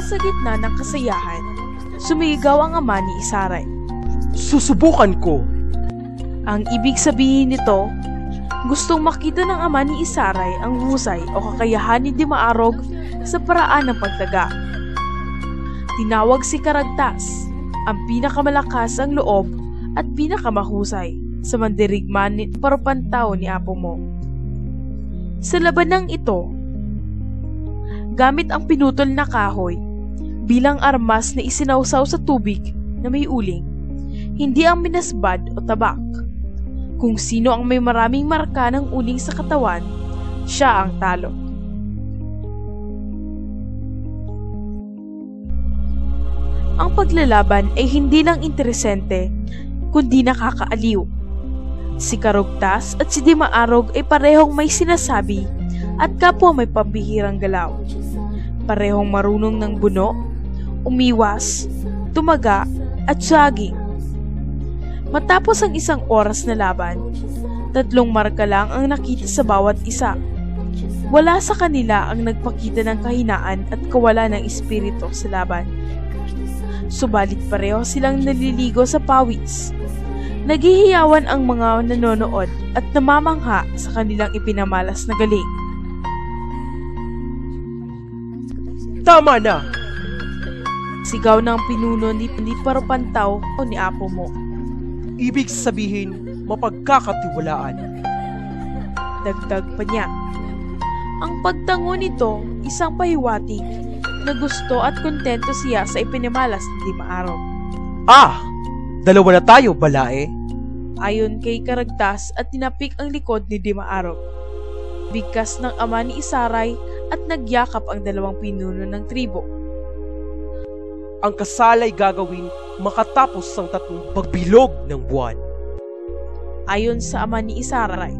Nasa gitna ng kasayahan, sumigaw ang ama ni Isaray. Susubukan ko! Ang ibig sabihin nito, gustong makita ng ama ni Isaray ang husay o kakayahan ni Dimaarog sa paraan ng pagtaga. Tinawag si Caragtas, ang pinakamalakas ang loob at pinakamahusay sa mandirigma ni Parupantaw ni Apo mo. Sa labanang ito, gamit ang pinutol na kahoy bilang armas na isinawsaw sa tubig na may uling, hindi ang minasbad o tabak. Kung sino ang may maraming marka ng uling sa katawan, siya ang talo. Ang paglalaban ay hindi lang interesente, kundi nakakaaliw. Si Carugtas at si Dimaarog ay parehong may sinasabi at kapwa may pambihirang galaw. Parehong marunong ng buno, umiwas, tumaga at jogging. Matapos ang isang oras na laban, 3 marka lang ang nakita sa bawat isa. Wala sa kanila ang nagpakita ng kahinaan at kawalan ng espiritu sa laban. Subalit pareho silang naliligo sa pawis. Naghihiyawan ang mga nanonood at namamangha sa kanilang ipinamalas na galing. Tama na! Sigaw ng pinuno ni Parupantaw o ni Apo mo. Ibig sabihin, mapagkakatiwalaan. Dagdag pa niya. Ang pagtango nito, isang pahiwatig na gusto at kontento siya sa ipinamalas ni Dimaarog. Ah! 2 na tayo, balae! Ayon kay Caragtas at tinapik ang likod ni Dimaarog. Bigkas ng ama ni Isaray at nagyakap ang 2 pinuno ng tribo. Ang kasal ay gagawin makatapos ang 3 pagbilog ng buwan. Ayon sa ama ni Isaray,